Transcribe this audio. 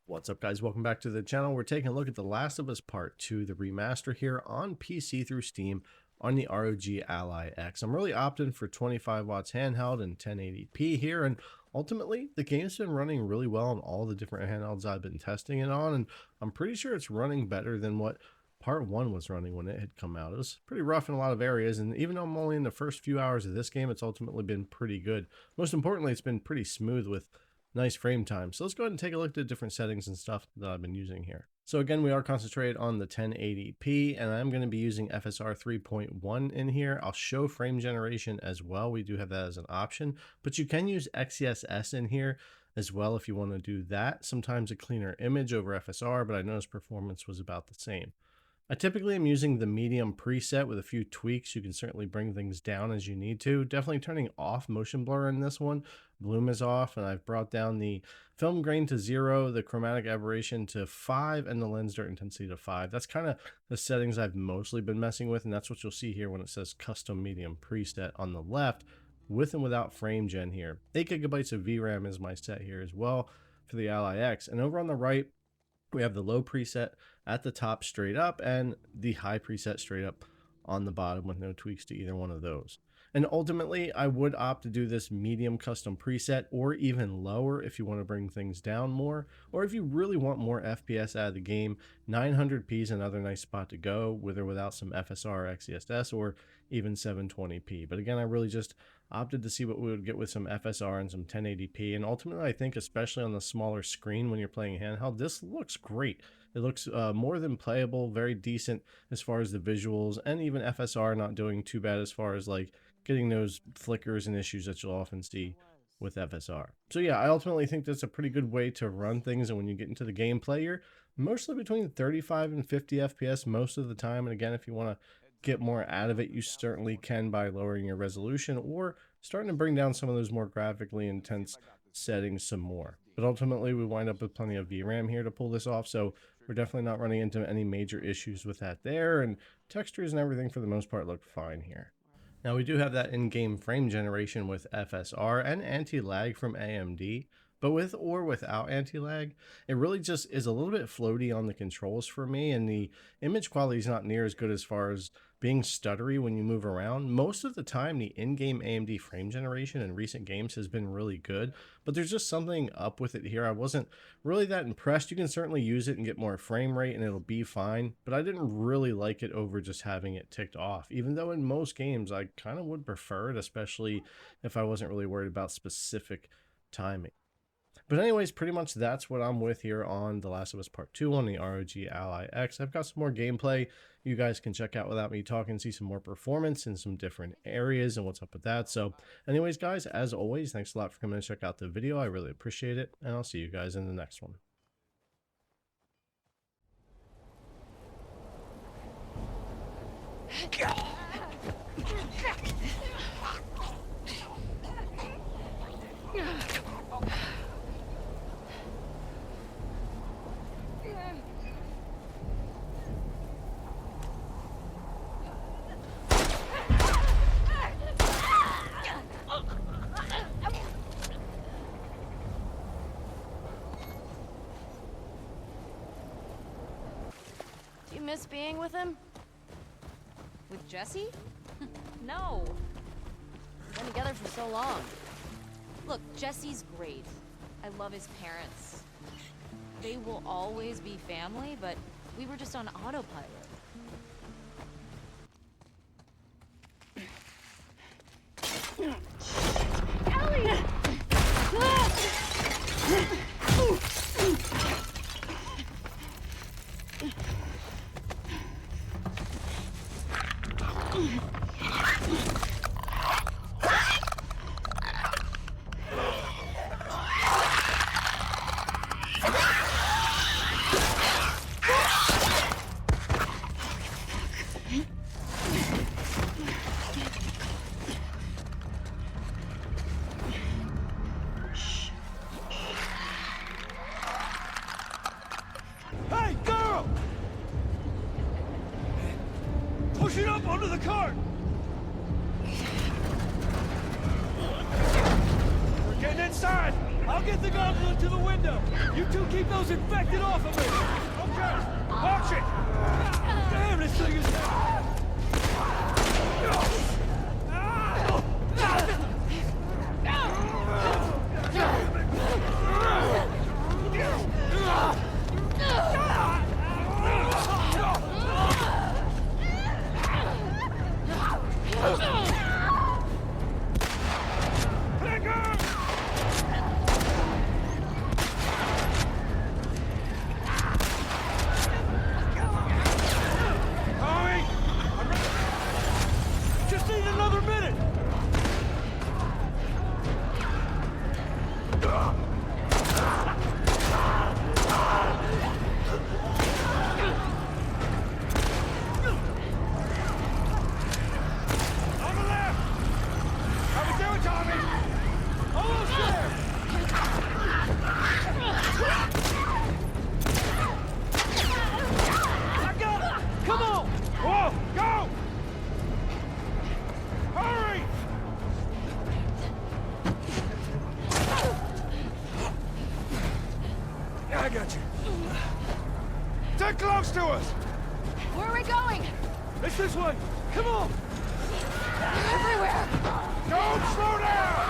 What's up, guys? Welcome back to the channel. We're taking a look at The Last of Us Part 2, the remaster here on PC through Steam on the ROG Ally X. I'm really opting for 25 watts handheld and 1080p here, and ultimately the game's been running really well on all the different handhelds I've been testing it on, and I'm pretty sure it's running better than what Part 1 was running when it had come out. It was pretty rough in a lot of areas, and even though I'm only in the first few hours of this game, it's ultimately been pretty good. Most importantly, it's been pretty smooth with nice frame time. So let's go ahead and take a look at the different settings and stuff that I've been using here. So again, we are concentrated on the 1080p, and I'm going to be using FSR 3.1 in here. I'll show frame generation as well. We do have that as an option, but you can use XeSS in here as well if you want to do that. Sometimes a cleaner image over FSR, but I noticed performance was about the same. I typically am using the medium preset with a few tweaks. You can certainly bring things down as you need to. Definitely turning off motion blur in this one. Bloom is off, and I've brought down the film grain to 0, the chromatic aberration to 5, and the lens dart intensity to 5. That's kind of the settings I've mostly been messing with, and that's what you'll see here when it says custom medium preset on the left, with and without frame gen here. 8 gigabytes of VRAM is my set here as well for the Ally X. And over on the right, we have the low preset at the top straight up and the high preset straight up on the bottom with no tweaks to either one of those. And ultimately, I would opt to do this medium custom preset or even lower if you want to bring things down more, or if you really want more FPS out of the game. 900p is another nice spot to go, with or without some FSR or XeSS, or even 720p. But again, I really just opted to see what we would get with some FSR and some 1080p. And ultimately, I think especially on the smaller screen when you're playing handheld, this looks great. It looks more than playable, very decent as far as the visuals, and even FSR not doing too bad as far as like getting those flickers and issues that you'll often see with FSR. So yeah, I ultimately think that's a pretty good way to run things, and when you get into the gameplay, you're mostly between 35 and 50 FPS most of the time. And again, if you want to get more out of it, you certainly can by lowering your resolution or starting to bring down some of those more graphically intense settings some more. But ultimately, we wind up with plenty of VRAM here to pull this off, so we're definitely not running into any major issues with that there, and textures and everything for the most part look fine here. Now, we do have that in-game frame generation with FSR and anti-lag from AMD, but with or without anti-lag, it really just is a little bit floaty on the controls for me, and the image quality is not near as good as far as being stuttery when you move around. Most of the time, the in-game AMD frame generation in recent games has been really good, but there's just something up with it here. I wasn't really that impressed. You can certainly use it and get more frame rate and it'll be fine, but I didn't really like it over just having it ticked off, even though in most games I kind of would prefer it, especially if I wasn't really worried about specific timing. But anyways, pretty much that's what I'm with here on The Last of Us Part 2 on the ROG Ally X. I've got some more gameplay you guys can check out without me talking, see some more performance in some different areas and what's up with that. So anyways, guys, as always, thanks a lot for coming to check out the video. I really appreciate it, and I'll see you guys in the next one. You miss being with him? With Jesse? No. We've been together for so long. Look, Jesse's great. I love his parents. They will always be family, but we were just on autopilot. Ellie! Hey, girl! Push it up onto the cart! We're getting inside! I'll get the gondola to the window. You two keep those infected off of me. Okay. Watch it. Damn, this thing is... Just need another minute! On the left! How we doing, Tommy? Almost there! I got it! Come on! Whoa! Go! Hurry! Yeah, I got you. Stay close to us! Where are we going? It's this way! Come on! Everywhere! Don't slow down!